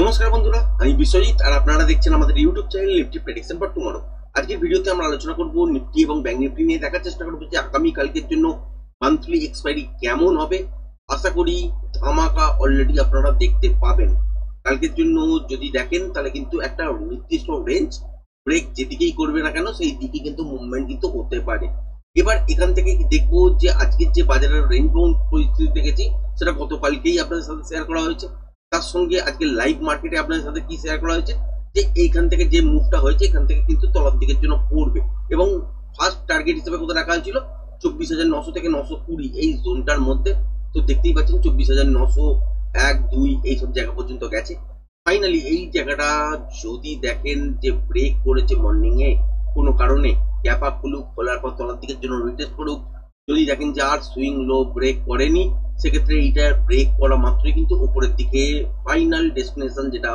নমস্কার বন্ধুরা, আমি বিশ্বজিৎ আর আপনারা দেখছেন আমাদের YouTube channel Nifty prediction for tomorrow. আজকের ভিডিওতে আমরা আলোচনা করব নিফটি এবং ব্যাংক নিফটি নিয়ে। দেখার চেষ্টা করব যে আগামী কালকের জন্য মান্থলি এক্সপায়ারি কেমন হবে। আশা করি ধামাকা অলরেডি আপনারা দেখতে পাবেন। কালকের জন্য যদি দেখেন তাহলে কিন্তু একটা নির্দিষ্ট রেঞ্জ ব্রেক যেদিকেই করবে না কেন সেই দিকে কিন্তু মুভমেন্ট কিন্তু হতে পারে। এবার এখান থেকে দেখবো যে আজকের যে বাজারের রেঞ্জ বাউন্ড পরিস্থিতি দেখেছি সেটা গতকালকেই আপনাদের সাথে শেয়ার করা হয়েছে। তার সঙ্গে আজকে লাইভ মার্কেটে আপনাদের সাথে কি শেয়ার করা হয়েছে যে এইখান থেকে যে মুভটা হয়েছে এখান থেকে কিন্তু তলার দিকের জন্য পড়বে এবং ফার্স্ট টার্গেট হিসেবে কোথায় রাখা হয়েছিল 24,900 থেকে 920 এই জোনটার মধ্যে। তো দেখতেই পাচ্ছেন 24,901, 2 এইসব জায়গা পর্যন্ত গেছে। ফাইনালি এই জায়গাটা যদি দেখেন যে ব্রেক করেছে মর্নিং এ কোনো কারণে গ্যাপ আপ খুলুক, খোলার পর তলার দিকের জন্য রিটেস্ট করুক, যদি দেখেন যে আর সুইং লো ব্রেক করেনি সেক্ষেত্রে এইটার ব্রেক করা মাত্রই কিন্তু উপরের দিকে ফাইনাল ডেস্টিনেশন যেটা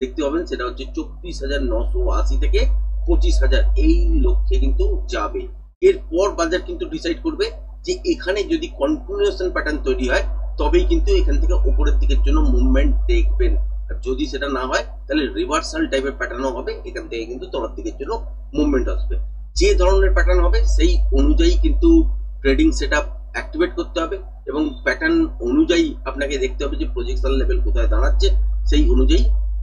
দেখতে পাবেন সেটা হচ্ছে 24,980 থেকে 25,000 এই লক্ষ্যে কিন্তু যাবে। এরপর বাজার কিন্তু ডিসাইড করবে যে এখানে যদি কন্টিনিউশন প্যাটার্ন তৈরি হয় তবেই কিন্তু এখান থেকে উপরের দিকের জন্য মুভমেন্ট দেখবেন। আর যদি সেটা না হয় তাহলে রিভার্সাল টাইপের প্যাটার্নও হবে, এখান থেকে কিন্তু তলার দিকের জন্য মুভমেন্ট আসবে। যে ধরনের প্যাটার্ন হবে সেই অনুযায়ী কিন্তু ট্রেডিং সেটআপ অ্যাক্টিভেট করতে হবে এবং প্যাটার্ন অনুযায়ী আপনাকে দেখতে হবে যে প্রজেকশন লেভেল কোথায় দাঁড়াচ্ছে, সেই অনুযায়ী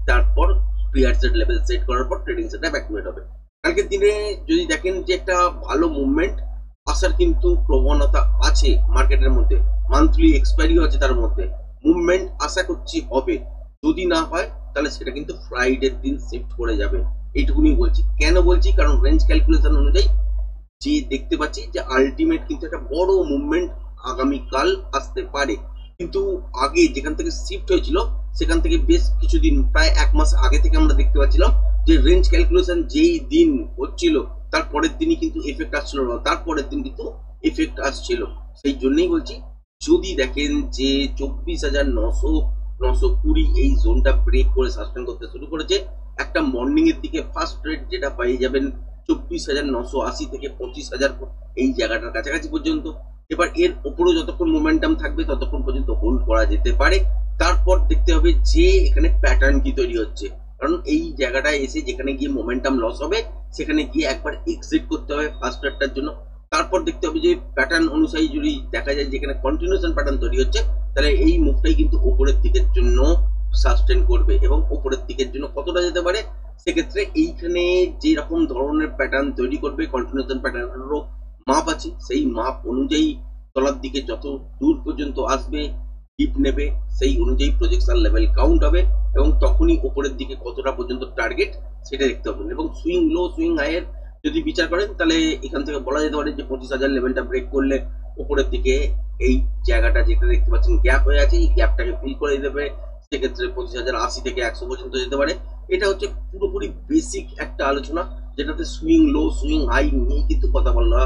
তারপর প্রিয়ার সেট লেভেল সেট করার পর ট্রেডিং সেটআপ অ্যাক্টিভেট হবে। কালকের দিনে যদি দেখেন যে একটা ভালো মুভমেন্ট আসার কিন্তু প্রবণতা আছে মার্কেটের মধ্যে, মান্থলি এক্সপায়ারিও আছে, তার মধ্যে মুভমেন্ট আশা করছি হবে। যদি না হয় তাহলে সেটা কিন্তু ফ্রাইডের দিন শিফট করে যাবে, এইটুকুনি বলছি। কেন বলছি? কারণ রেঞ্জ ক্যালকুলেশন অনুযায়ী যে দেখতে পাচ্ছি যে আলটিমেট কিন্তু একটা বড় মুভমেন্ট আগামীকাল আসতে পারে। কিন্তু আগে যেখান থেকে শিফট হয়েছিল সেখান থেকে বেশ কিছুদিন, প্রায় এক মাস আগে থেকে আমরা দেখতে পাচ্ছিলাম যে রেঞ্জ ক্যালকুলেশন যেই দিন হচ্ছিল তার পরের দিনই কিন্তু এফেক্ট আসছিল না, তারপরের দিন কিন্তু এফেক্ট আসছিল। সেই জন্যই বলছি যদি দেখেন যে 24,900-920 এই জোনটা ব্রেক করে সাসপেন্ড করতে শুরু করেছে, একটা মর্নিং এর দিকে ফার্স্ট রেট যেটা পেয়ে যাবেন 24,980 থেকে 25,000 এই জায়গাটার কাছাকাছি পর্যন্ত। এবার এর উপরেও যতক্ষণ মোমেন্টাম থাকবে ততক্ষণ পর্যন্ত হোল্ড করা যেতে পারে। তারপর দেখতে হবে যে এখানে প্যাটার্ন কি তৈরি হচ্ছে, কারণ এই জায়গাটায় এসে যেখানে গিয়ে মোমেন্টাম লস হবে সেখানে গিয়ে একবার এক্সিট করতে হবে ফার্স্ট রেটটার জন্য। তারপর দেখতে হবে যে প্যাটার্ন অনুযায়ী যদি দেখা যায় যেখানে কন্টিনিউশন প্যাটার্ন তৈরি হচ্ছে তাহলে এই মুভটাই কিন্তু উপরের দিকের জন্য সাস্টেন করবে এবং উপরের দিকের জন্য কতটা যেতে পারে সেক্ষেত্রে এইখানে যে রকম ধরনের প্যাটার্ন তৈরি করবে কন্টিনিউশন প্যাটার্নেরও মাপ আছে, সেই মাপ অনুযায়ী তলার দিকে যত দূর পর্যন্ত আসবে ডিপ নেবে সেই অনুযায়ী প্রজেকশন লেভেল কাউন্ট হবে এবং তখনই উপরের দিকে কতটা পর্যন্ত টার্গেট সেটা দেখতে হবে। এবং সুইং লো সুইং হাইয়ের যদি বিচার করেন তাহলে এখান থেকে বলা যেতে পারে যে 25,000 লেভেলটা ব্রেক করলে উপরের দিকে এই জায়গাটা যেটা দেখতে পাচ্ছেন গ্যাপ হয়ে আছে এই গ্যাপটাকে ফিল করে দেবে, সেক্ষেত্রে 25,080 থেকে 100 পর্যন্ত যেতে পারে। এটা হচ্ছে পুরোপুরি বেসিক একটা আলোচনা যেটাতে সুইং লো সুইং হাই নিয়ে কিন্তু কথা বলা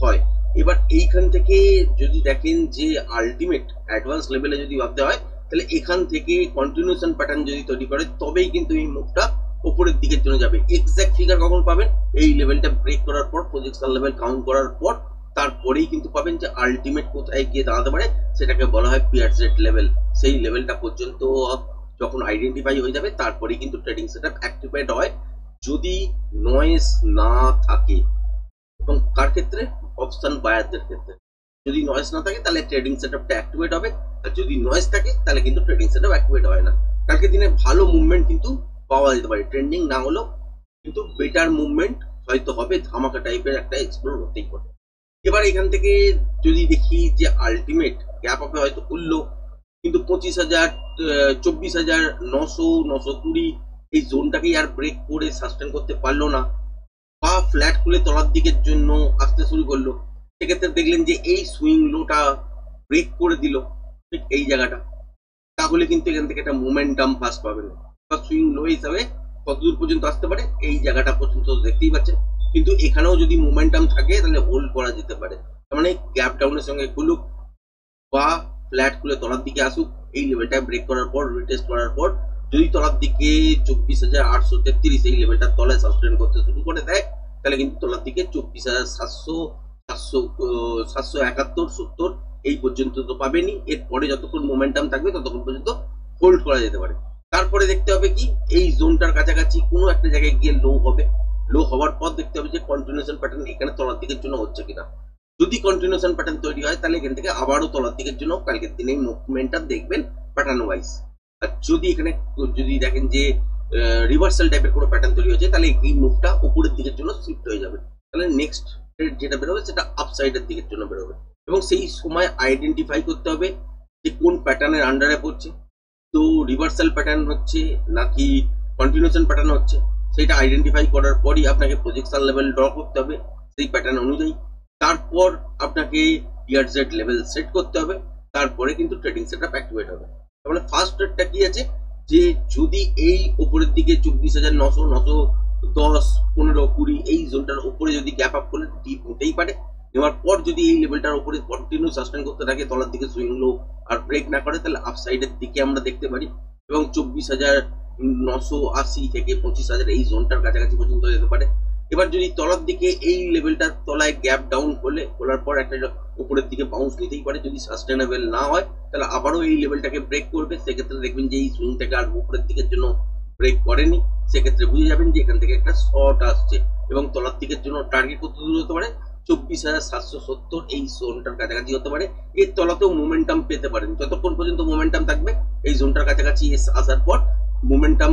হয়। এবার এইখান থেকে যদি দেখেন যে আলটিমেট অ্যাডভান্স লেভেলে যদি ভাবতে হয় তাহলে এখান থেকে কন্টিনিউশন প্যাটার্ন যদি তৈরি করে তবেই কিন্তু এই মুভটা উপরের দিকের জন্য যাবে। এক্সাক্ট ফিগার কখন পাবেন? এই লেভেলটা ব্রেক করার পর, প্রজেকশন লেভেল কাউন্ট করার পর, তারপরেই কিন্তু পাবেন যে আলটিমেট কোথায় গিয়ে দাঁড়াতে পারে, সেটাকে বলা হয় পিয়ার সেট লেভেল। সেই লেভেলটা পর্যন্ত যখন আইডেন্টিফাই হয়ে যাবে তারপরেই কিন্তু ট্রেডিং সেটআপ অ্যাক্টিভেট হয়, যদি নয়েজ না থাকে। এবং কার ক্ষেত্রে? অপশন বায়ারদের ক্ষেত্রে। যদি নয়েজ না থাকে তাহলে ট্রেডিং সেটআপটা অ্যাক্টিভেট হবে, আর যদি নয়েজ থাকে তাহলে কিন্তু ট্রেডিং সেটআপ অ্যাক্টিভেট হয় না। কালকে দিনে ভালো মুভমেন্ট কিন্তু পাওয়া যেতে পারে, ট্রেন্ডিং না হলেও কিন্তু বেটার মুভমেন্ট হয়তো হবে, ধামাকা টাইপের একটা এক্সপ্লোর হতেই পারে। এবার এখান থেকে যদি দেখি যে আলটিমেট গ্যাপ আপে হয়তো খুললো কিন্তু 25,000, 24,900-920 এই জোনটাকেই আর ব্রেক করে সাস্টেন করতে পারলো না বা ফ্ল্যাট খুলে তলার দিকের জন্য আসতে শুরু করলো, সেক্ষেত্রে দেখলেন যে এই সুইং লোটা ব্রেক করে দিল ঠিক এই জায়গাটা, তাহলে কিন্তু এখান থেকে একটা মোমেন্টাম ফার্স্ট পাবেন বা সুইং লো হিসাবে কতদূর পর্যন্ত আসতে পারে এই জায়গাটা পর্যন্ত দেখতেই পাচ্ছেন। কিন্তু এখানেও যদি মোমেন্টাম থাকে তাহলে হোল্ড করা যেতে পারে, তার মানে গ্যাপ ডাউনের সঙ্গে খুলুক বা ফ্ল্যাট খুলে তলার দিকে আসুক, এই লেভেলটা ব্রেক করার পর রিটেস্ট করার পর যদি তলার দিকে 24,833 এই লেভেলটা তলায় সাস্টেন করতে শুরু করে দেয় তাহলে কিন্তু তলার দিকে 24,700, 771, 70 এই পর্যন্ত তো পাবেনি। এরপরে যতক্ষণ মোমেন্টাম থাকবে ততক্ষণ পর্যন্ত হোল্ড করা যেতে পারে। তারপরে দেখতে হবে কি এই জোনটার কাছাকাছি কোনো একটা জায়গায় গিয়ে লো হবে, লো হওয়ার পর দেখতে হবে যে কন্টিনিউশন প্যাটার্ন এখানে তলার দিকের জন্য হচ্ছে কিনা। যদি কন্টিনিউশন প্যাটার্ন তৈরি হয় তাহলে এখান থেকে আবারও তলার দিকের জন্য কালকের দিনে মুভমেন্টটা দেখবেন প্যাটার্ন ওয়াইজ। আর যদি এখানে যদি দেখেন যে রিভার্সাল টাইপের কোনো প্যাটার্ন তৈরি হয়েছে তাহলে এই মুভটা উপরের দিকের জন্য শিফট হয়ে যাবে, তাহলে নেক্সট যেটা বেরোবে সেটা আপসাইডের দিকের জন্য বেরোবে। এবং সেই সময় আইডেন্টিফাই করতে হবে যে কোন প্যাটার্নের আন্ডারে পড়ছে, তো রিভার্সাল প্যাটার্ন হচ্ছে নাকি কন্টিনিউশন প্যাটার্ন হচ্ছে, সেটা আইডেন্টিফাই করার পরই আপনাকে প্রজেকশন লেভেল ড্র করতে হবে সেই প্যাটার্ন অনুযায়ী। তারপর আপনাকে ইয়ারজেড লেভেল সেট করতে হবে, তারপরে কিন্তু ট্রেডিং সেটআপ অ্যাক্টিভেট হবে। তাহলে ফার্স্ট ট্রেডটা কি আছে যে যদি এই উপরের দিকে 24,900, 910, 15, 20 এই জোনটার উপরে যদি গ্যাপ আপ করলে ডিপ নিতেই পারে। নেওয়ার পর যদি এই লেভেলটার উপরে কন্টিনিউ সাস্টেন করতে থাকে, তলার দিকে সুইং লো আর ব্রেক না করে, তাহলে আপসাইডের দিকে আমরা দেখতে পারি। এবং 24,980 থেকে 25,000 এই জোনটার কাছাকাছি পর্যন্ত যেতে পারে। এবার যদি তলার দিকে এই লেভেলটার তলায় গ্যাপ ডাউন করলে, খোলার পর একটা উপরের দিকে বাউন্স নিতেই পারে। যদি সাস্টেনেবল না হয় তাহলে আবারও এই লেভেলটাকে ব্রেক করবে, সেক্ষেত্রে দেখবেন যে এই সুইংটাকে আর উপরের দিকের জন্য ব্রেক করেনি, সেক্ষেত্রে বুঝে যাবেন যে এখান থেকে একটা শর্ট আসছে। এবং তলার দিকের জন্য টার্গেট কত দূর হতে পারে, 24,770 এই জোনটার কাছাকাছি হতে পারে। এর তলাতেও মোমেন্টাম পেতে পারেন, যতক্ষণ পর্যন্ত মোমেন্টাম থাকবে এই জোনটার কাছাকাছি আসার পর মোমেন্টাম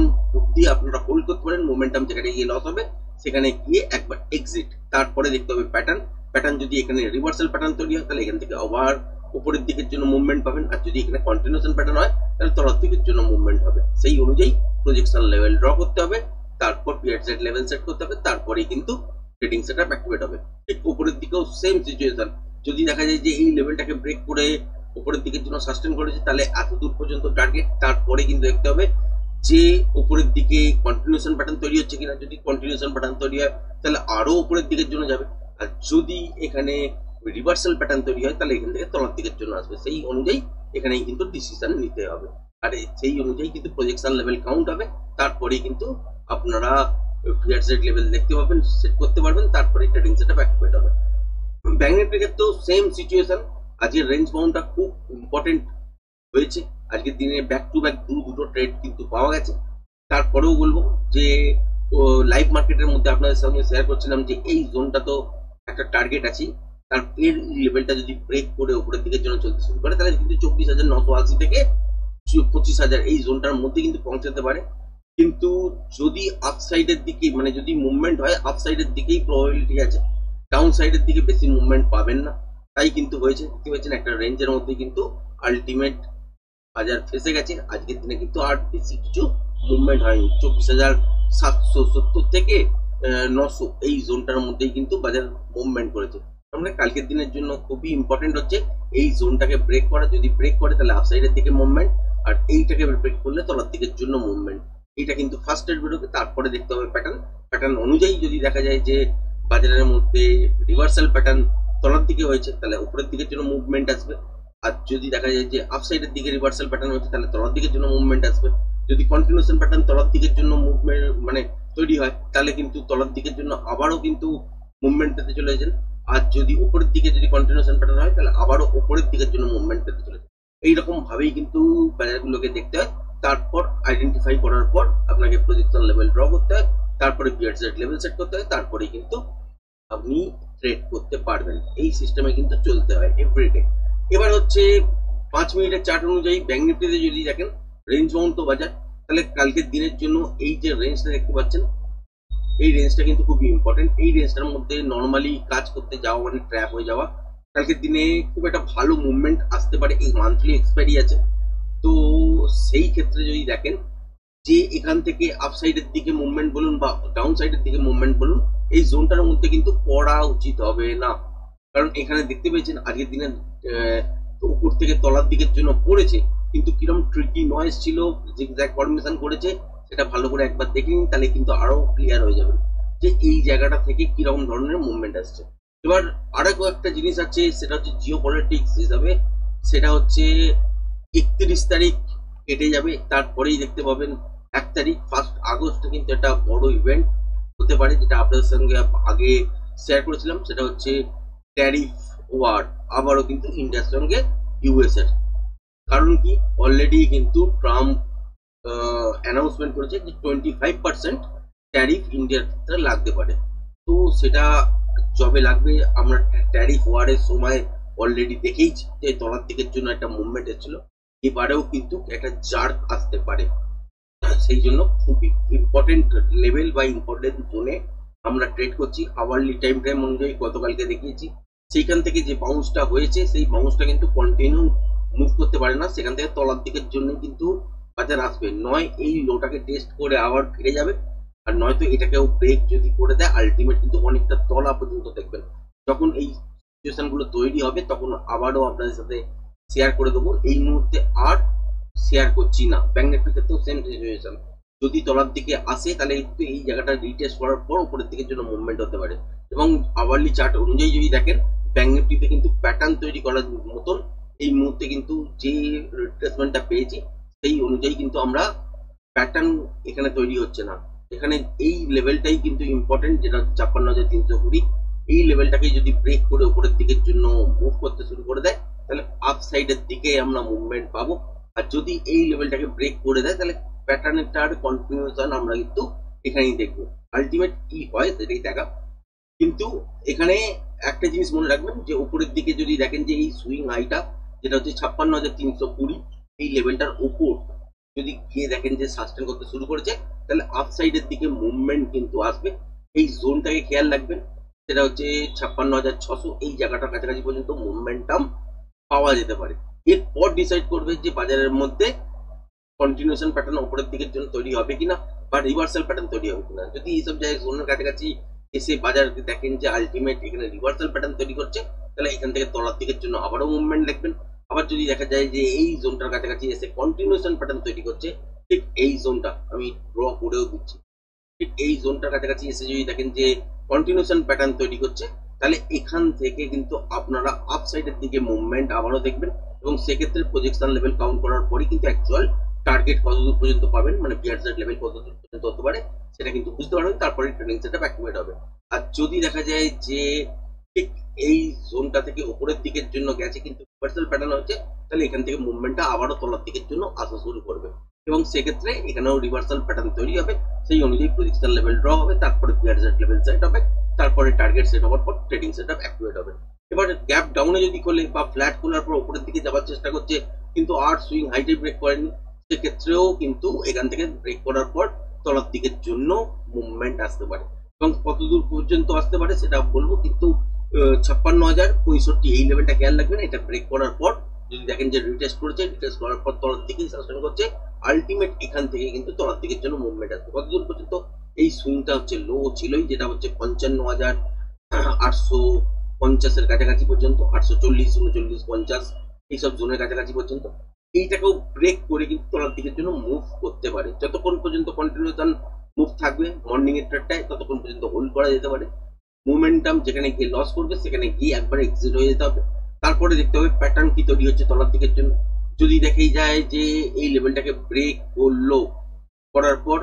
দিয়ে আপনারা হোল্ড করতে পারেন। মোমেন্টাম যেখানে গিয়ে লস হবে সেখানে গিয়ে একবার এক্সিট। তারপরে দেখতে হবে প্যাটার্ন যদি এখানে রিভার্সাল প্যাটার্ন তৈরি হয় তাহলে এখান থেকে আবার উপরের দিকের জন্য মুভমেন্ট পাবেন, আর যদি এখানে কন্টিনিউশন প্যাটার্ন হয় তাহলে তলার দিকের জন্য মুভমেন্ট হবে। সেই অনুযায়ী প্রজেকশন লেভেল ড্র করতে হবে, তারপর পিয়ারজেড লেভেল সেট করতে হবে, তারপরেই কিন্তু ট্রেডিং সেটআপ অ্যাক্টিভেট হবে। ঠিক উপরের দিকেও সেম সিচুয়েশন, যদি দেখা যায় যে এই লেভেলটাকে ব্রেক করে উপরের দিকের জন্য সাস্টেন করেছে তাহলে এত দূর পর্যন্ত টার্গেট। তারপরে কিন্তু দেখতে হবে যে উপরের দিকে কন্টিনিউশন প্যাটার্ন তৈরি হচ্ছে কিনা। যদি কন্টিনিউশন প্যাটার্ন তৈরি হয় তাহলে আরো উপরের দিকের জন্য যাবে, আর যদি এখানে রিভার্সাল প্যাটার্ন তৈরি হয় তাহলে এখান থেকে তলার দিকের জন্য আসবে। সেই অনুযায়ী এখানেই কিন্তু ডিসিশন নিতে হবে, আর সেই অনুযায়ী কিন্তু প্রজেকশন লেভেল কাউন্ট হবে। তারপরেই কিন্তু আপনারা পিয়ারজেড লেভেল দেখতে পাবেন, সেট করতে পারবেন, তারপরে ট্রেডিং সেটআপ অ্যাক্টিভেট হবে। ব্যাংক নিফটির ক্ষেত্রেও সেম সিচুয়েশন। আজকের রেঞ্জ বাউন্ডটা খুব ইম্পর্টেন্ট হয়েছে। আজকের দিনে ব্যাক টু ব্যাক দুটো ট্রেড কিন্তু পাওয়া গেছে। তারপরেও বলবো যে লাইভ মার্কেটের মধ্যে আপনাদের সঙ্গে শেয়ার করছিলাম যে এই জোনটা তো একটা টার্গেট আছে, তার এর লেভেলটা যদি ব্রেক করে উপরের দিকের জন্য চলতে শুরু করে তাহলে কিন্তু 24,980 থেকে 25,000 এই জোনটার মধ্যে কিন্তু পৌঁছাতে পারে। কিন্তু যদি আপসাইডের দিকে মানে যদি মুভমেন্ট হয় আপসাইডের দিকেই প্রবাবিলিটি আছে, ডাউন সাইডের দিকে বেশি মুভমেন্ট পাবেন না। তাই কিন্তু হয়েছে, দেখতে পাচ্ছেন একটা রেঞ্জের মধ্যে কিন্তু আলটিমেট বাজার ফেসে গেছে। আজকের দিনে কিন্তু আর বেশি কিছু মুভমেন্ট হয়নি। 24,770 থেকে 900 এই জোনটার মধ্যেই কিন্তু বাজার মুভমেন্ট করেছে। আমরা কালকের দিনের জন্য খুবই ইম্পর্টেন্ট হচ্ছে এই জোনটাকে ব্রেক করা। যদি ব্রেক করে তাহলে আপসাইডের দিকে মুভমেন্ট, আর এইটাকে ব্রেক করলে তলার দিকের জন্য মুভমেন্ট। এটা কিন্তু ফার্স্ট ট্রেড বেরোবে, তারপরে দেখতে হবে প্যাটার্ন অনুযায়ী। যদি দেখা যায় যে বাজারের মধ্যে রিভার্সাল প্যাটার্ন তলার দিকে হয়েছে তাহলে উপরের দিকের জন্য মুভমেন্ট আসবে, আর যদি দেখা যায় যে আপসাইডের দিকে রিভার্সাল প্যাটার্ন হচ্ছে তাহলে তলার দিকের জন্য মুভমেন্ট আসবে। যদি কন্টিনিউশন প্যাটার্ন তলার দিকের জন্য মুভমেন্ট মানে তৈরি হয় তাহলে কিন্তু তলার দিকের জন্য আবারও কিন্তু মুভমেন্ট পেতে চলেছেন। আর যদি উপরের দিকে যদি কন্টিনিউশন প্যাটার্ন হয় তাহলে আবারও উপরের দিকের জন্য মুভমেন্ট পেতে চলেছে। এইরকম ভাবেই কিন্তু বাজারগুলোকে দেখতে হয়। তারপর আইডেন্টিফাই করার পর আপনাকে প্রজেকশন লেভেল ড্র করতে হয়, তারপরে পিয়ারজেড লেভেল সেট করতে হয়, তারপরেই কিন্তু আপনি ট্রেড করতে পারবেন। এই সিস্টেমে কিন্তু চলতে হয় এভরিডে। এবার হচ্ছে 5 মিনিটের চার্ট অনুযায়ী ব্যাংক নিফটিতে যদি দেখেন রেঞ্জ বাউন্ড তো বাজার, তাহলে কালকের দিনের জন্য এই যে রেঞ্জটা দেখতে পাচ্ছেন এই রেঞ্জটা কিন্তু খুবই ইম্পর্টেন্ট। এই রেঞ্জটার মধ্যে নর্মালি কাজ করতে যাওয়া মানে ট্র্যাপ হয়ে যাওয়া। কালকের দিনে খুব একটা ভালো মুভমেন্ট আসতে পারে, এই মান্থলি এক্সপায়ারি আছে, তো সেই ক্ষেত্রে যদি দেখেন যে এখান থেকে আপসাইডের দিকে মুভমেন্ট বলুন বা ডাউন সাইডের দিকে মুভমেন্ট বলুন, এই জোনটার মধ্যে কিন্তু পড়া উচিত হবে না। কারণ এখানে দেখতে পেয়েছেন আজকের দিনে উপর থেকে তলার দিকের জন্য পড়েছে, কিন্তু কিরকম ট্রিকি নয়েজ ছিল, জিগজ্যাগ ফরমেশন করেছে, সেটা ভালো করে একবার দেখে নিন, তাহলে কিন্তু আরো ক্লিয়ার হয়ে যাবে যে এই জায়গাটা থেকে কিরকম ধরনের মুভমেন্ট আসছে। এবার আরো একটা জিনিস আছে, সেটা হচ্ছে জিও পলিটিক্স হিসাবে, সেটা হচ্ছে 31 তারিখ কেটে যাবে, তারপরেই দেখতে পাবেন 1 তারিখ 1 আগস্ট কিন্তু একটা বড় ইভেন্ট হতে পারে, যেটা আপনাদের সঙ্গে আগে শেয়ার করেছিলাম। সেটা হচ্ছে ট্যারিফ ওয়ার, আবারও কিন্তু ইন্ডিয়ার সঙ্গে ইউএস এর। কারণ কি অলরেডি কিন্তু ট্রাম্প অ্যানাউন্সমেন্ট করেছে যে 25% ট্যারিফ ইন্ডিয়ার ক্ষেত্রে লাগতে পারে। তো সেটা যবে লাগবে, আমরা ট্যারিফ ওয়ারের সময় অলরেডি দেখেইছি যে তলার দিকের জন্য একটা মুভমেন্ট এসেছিল, এবারেও কিন্তু একটা জার্ক আসতে পারে। সেই জন্য খুবই ইম্পর্টেন্ট লেভেল বা ইম্পর্টেন্ট জোনে আমরা ট্রেড করছি। আওয়ারলি টাইম ফ্রেম অনুযায়ী গতকালকে দেখিয়েছি, সেইখান থেকে যে বাউন্সটা হয়েছে সেই বাউন্সটা কিন্তু কন্টিনিউ মুভ করতে পারে না, সেখান থেকে তলার দিকের জন্য কিন্তু বাজার আসবে। নয় এই লোটাকে টেস্ট করে আবার ফিরে যাবে, আর নয়তো এটাকেও ব্রেক যদি করে দেয় আলটিমেট কিন্তু অনেকটা তলা পর্যন্ত দেখবেন। যখন এই সিচুয়েশন গুলো তৈরি হবে তখন আবারও আপনাদের সাথে শেয়ার করে দেবো। এই মুহূর্তে আর শেয়ার করছি না। ব্যাংক নিফটির ক্ষেত্রেও সেম সিচুয়েশন, যদি তলার দিকে আসে তাহলে কিন্তু এই জায়গাটা রিটেস্ট করার পর উপরের দিকের জন্য মুভমেন্ট হতে পারে। এবং আওয়ারলি চার্ট অনুযায়ী যদি দেখেন, ব্যাংক নিফটিতে কিন্তু প্যাটার্ন তৈরি করার মতন এই মুহূর্তে কিন্তু যে রিট্রেসমেন্টটা পেয়েছি সেই অনুযায়ী কিন্তু আমরা প্যাটার্ন এখানে তৈরি হচ্ছে না। এখানে এই লেভেলটাই কিন্তু ইম্পর্টেন্ট, যেটা ৫৬,৩২০। এই লেভেলটাকে যদি ব্রেক করে উপরের দিকের জন্য মুভ করতে শুরু করে দেয় তাহলে আপসাইডের দিকে আমরা মুভমেন্ট পাবো। আর যদি এই লেভেলটাকে ব্রেক করে দেয় তাহলে প্যাটার্নটার কন্টিনিউশন আমরা কিন্তু এখানেই দেখবো। আলটিমেট কি হয় সেটাই দেখা। কিন্তু এখানে একটা জিনিস মনে রাখবেন যে উপরের দিকে যদি দেখেন যে এই সুইং হাইটা যেটা হচ্ছে ৫৬,৩২০, এই লেভেলটার উপর যদি গিয়ে দেখেন যে সাস্টেন করতে শুরু করেছে তাহলে আপসাইডের দিকে মুভমেন্ট কিন্তু আসবে। এই জোনটাকে খেয়াল রাখবেন, সেটা হচ্ছে ৫৬,৬০০, এই জায়গাটার কাছাকাছি পর্যন্ত মুভমেন্টাম পাওয়া যেতে পারে। এরপর ডিসাইড করবে যে বাজারের মধ্যে কন্টিনিউশন প্যাটার্ন উপরের দিকের জন্য তৈরি হবে কিনা বা রিভার্সাল প্যাটার্ন তৈরি হবে কিনা। যদি এইসব জায়গায় জোনের কাছাকাছি এসে বাজার দেখেন যে আলটিমেট এখানে রিভার্সাল প্যাটার্ন তৈরি করছে তাহলে এখান থেকে তলার দিকের জন্য আবারও মুভমেন্ট দেখবেন। আবার যদি দেখা যায় যে এই জোনটার কাছাকাছি এসে কন্টিনিউশন প্যাটার্ন তৈরি করছে, ঠিক এই জোনটা আমি ড্র করেও দিচ্ছি, ঠিক এই জোনটার কাছাকাছি এসে যদি দেখেন যে কন্টিনিউশন প্যাটার্ন তৈরি করছে তাহলে এখান থেকে কিন্তু আপনারা আপসাইডের দিকে মুভমেন্ট আবারও দেখবেন। এবং সেক্ষেত্রে প্রজেকশন লেভেল কাউন্ট করার পরে কিন্তু অ্যাকচুয়াল টার্গেট কতদূর পর্যন্ত পাবেন, মানে পিয়ারজেড লেভেল কতদূর পর্যন্ত হতে পারে সেটা কিন্তু বুঝতে পারবেন। তারপরে ট্রেডিং সেটআপ অ্যাক্টিভেট হবে। আর যদি দেখা যায় যে ঠিক এই জোনটা থেকে উপরের দিকের জন্য গেছে কিন্তু রিভার্সাল প্যাটার্ন হচ্ছে, তাহলে এখান থেকে মুভমেন্টটা আবারও তলার দিকের জন্য আসা শুরু করবে। এবং সেক্ষেত্রে এখানেও রিভার্সাল প্যাটার্ন তৈরি হবে, সেই অনুযায়ী প্রজেকশন লেভেল ড্র হবে, তারপরে পিয়ারজেড লেভেল সেট হবে, তারপরে টার্গেট সেট হওয়ার পর ট্রেডিং সেটআপ অ্যাক্টিভেট হবে। এবার গ্যাপ ডাউনে যদি করলে বা ফ্ল্যাট খোলার পর উপরের দিকে যাওয়ার চেষ্টা করছে কিন্তু আর সুইং হাইটে ব্রেক করেনি, সেক্ষেত্রেও কিন্তু এখান থেকে ব্রেক করার পর তলার দিকের জন্য মুভমেন্ট আসতে পারে। এবং কতদূর পর্যন্ত আসতে পারে সেটা বলবো, কিন্তু ৫৬,০৬৫ এই লেভেলটা খেয়াল রাখবেন। এটা ব্রেক করার পর যদি দেখেন যে রিটেস্ট করেছে, রিটেস্ট করার পর তলার দিকেই সাসপেন্ড করছে, আলটিমেট এখান থেকে কিন্তু তলার দিকের জন্য মুভমেন্ট আসবে। কতদূর পর্যন্ত এই সুইংটা হচ্ছে লো ছিলই, যেটা হচ্ছে ৫৫,৮৫০ কাছাকাছি পর্যন্ত, ৮৪০, ৩৯, ৫০ এইসব জোনের কাছাকাছি পর্যন্ত। এইটাকেও ব্রেক করে কিন্তু তলার দিকের জন্য মুভ করতে পারে। যতক্ষণ পর্যন্ত কন্টিনিউশন মুভ থাকবে মর্নিং এর ট্রেডটায় ততক্ষণ পর্যন্ত হোল্ড করা যেতে পারে। মোমেন্টাম যেখানে গিয়ে লস করবে সেখানে গিয়ে একবার এক্সিট হয়ে যেতে হবে। তারপরে দেখতে হবে প্যাটার্ন কি তৈরি হচ্ছে তলার দিকের জন্য। যদি দেখেই যায় যে এই লেভেলটাকে ব্রেক করলো, করার পর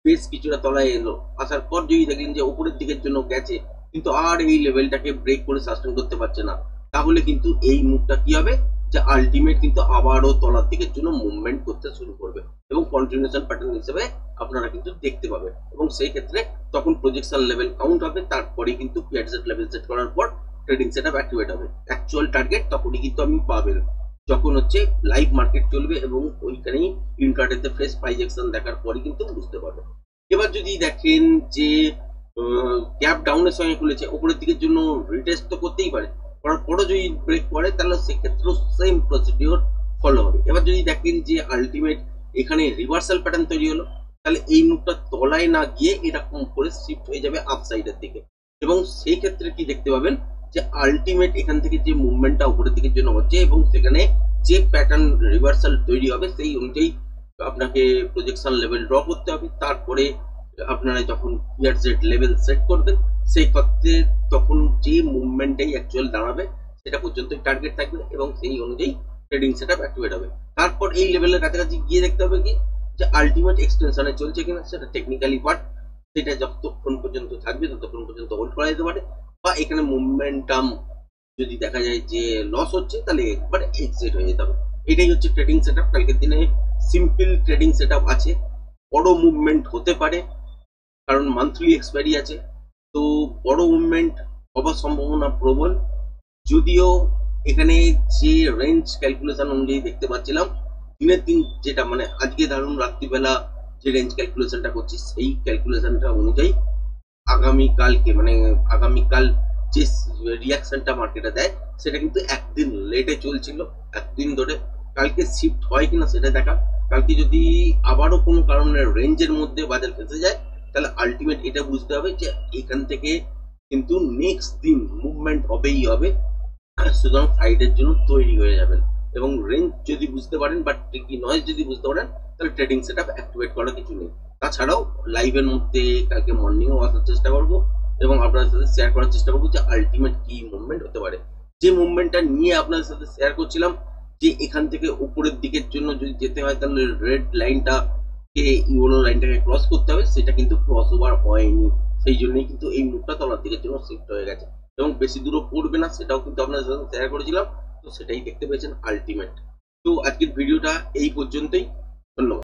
বেশ কিছুটা তলায় এলো, আসার পর যদি দেখলেন যে উপরের দিকের জন্য গেছে কিন্তু আর এই লেভেলটাকে ব্রেক করে সাস্টেন করতে পারছে না, তাহলে কিন্তু এই মুভটা কি হবে যে আলটিমেট কিন্তু আবারও তলার দিকের জন্য মুভমেন্ট করতে শুরু করবে এবং কন্টিনিউশন প্যাটার্ন হিসেবে আপনারা কিন্তু দেখতে পাবেন। এবং সেই ক্ষেত্রে তখন প্রজেকশন লেভেল কাউন্ট হবে, তারপরে কিন্তু পিয়ারজেড লেভেল সেট করার পর ট্রেডিং সেটআপ অ্যাক্টিভেট হবে। অ্যাকচুয়াল টার্গেট তখনই কিন্তু আমি পাবেন যখন হচ্ছে লাইভ মার্কেট চলবে এবং ওইখানেই ইন্ট্রাডেতে ফ্রেশ প্রাইস অ্যাকশন দেখার পরে কিন্তু বুঝতে পারবেন। এবার যদি দেখেন যে গ্যাপ ডাউনের সঙ্গে খুলেছে, উপরের দিকের জন্য রিটেস্ট তো করতেই পারে, করার পরও যদি ব্রেক করে তাহলে সেক্ষেত্রেও সেম প্রসিডিওর ফলো হবে। এবার যদি দেখেন যে আলটিমেট এখানে রিভার্সাল প্যাটার্ন তৈরি হলো, তাহলে এই মুখটা তলায় না গিয়ে এরকম করে শিফট হয়ে যাবে আপসাইডের দিকে। এবং সেই ক্ষেত্রে কি দেখতে পাবেন যে আলটিমেট এখান থেকে যে মুভমেন্টটা উপরের দিকের জন্য হচ্ছে এবং সেখানে যে প্যাটার্ন রিভার্সাল তৈরি হবে সেই অনুযায়ী আপনাকে প্রজেকশন লেভেল ড্র করতে হবে। তারপরে আপনারা যখন পিয়ারজেড লেভেল সেট করবেন সেই ক্ষেত্রে তখন যে মুভমেন্টটাই অ্যাকচুয়াল দাঁড়াবে সেটা পর্যন্তই টার্গেট থাকবে এবং সেই অনুযায়ী ট্রেডিং সেটআপ অ্যাক্টিভেট হবে। তারপর এই লেভেলের কাছাকাছি গিয়ে দেখতে হবে কি যে আলটিমেট এক্সটেনশনে চলছে কিনা, সেটা টেকনিক্যালি পার্ট, সেটা যতক্ষণ পর্যন্ত থাকবে ততক্ষণ পর্যন্ত হোল্ড করা যেতে পারে। বা এখানে মুভমেন্টাম যদি দেখা যায় যে লস হচ্ছে তাহলে একবার এক্সিট হয়ে যেতে হবে। এটাই হচ্ছে ট্রেডিং সেটআপ। কালকের দিনে সিম্পল ট্রেডিং সেটআপ আছে, বড় মুভমেন্ট হতে পারে কারণ মান্থলি এক্সপায়ারি আছে, তো বড় মুভমেন্ট হবার সম্ভাবনা প্রবল। যদিও এখানে যে রেঞ্জ ক্যালকুলেশন অনুযায়ী দেখতে পাচ্ছিলাম দিনের দিন যেটা মানে আজকে ধরুন রাত্রিবেলা যে রেঞ্জ ক্যালকুলেশনটা করছি সেই ক্যালকুলেশনটা অনুযায়ী আগামীকালকে মানে আগামীকাল যে রিয়াকশনটা মার্কেটে দেয় সেটা কিন্তু একদিন লেটে চলছিল, একদিন ধরে। কালকে শিফট হয় কিনা সেটা দেখা। কালকে যদি আবারও কোনো কারণে রেঞ্জের মধ্যে বাজার ফেসে যায় তাহলে আলটিমেট এটা বুঝতে হবে যে এখান থেকে কিন্তু নেক্সট দিন মুভমেন্ট হবেই হবে, সুতরাং সাইডের জন্য তৈরি হয়ে যাবেন। এবং রেঞ্জ যদি বুঝতে পারেন বা ট্রিকি নয়েজ যদি বুঝতে পারেন তাহলে ট্রেডিং সেটআপ অ্যাক্টিভেট করার কিছু নেই। তাছাড়াও লাইভের মধ্যে কালকে মর্নিংও আসার চেষ্টা করবো এবং আপনাদের সাথে শেয়ার করার চেষ্টা করবো যে আলটিমেট কি মুভমেন্ট হতে পারে। যে মুভমেন্টটা নিয়ে আপনাদের সাথে শেয়ার করছিলাম যে এখান থেকে উপরের দিকের জন্য যদি যেতে হয় তাহলে রেড লাইনটাকে ইউনো লাইনটাকে ক্রস করতে হবে, সেটা কিন্তু ক্রস ওভার হয়নি, সেই জন্যই কিন্তু এই মুভটা তলার দিকের জন্য শিফট হয়ে গেছে এবং বেশি দূরও পড়বে না, সেটাও কিন্তু আপনাদের সাথে শেয়ার করেছিলাম। তো সেটাই দেখতে পেয়েছেন আলটিমেট। তো আজকের ভিডিওটা এই পর্যন্তই, ধন্যবাদ।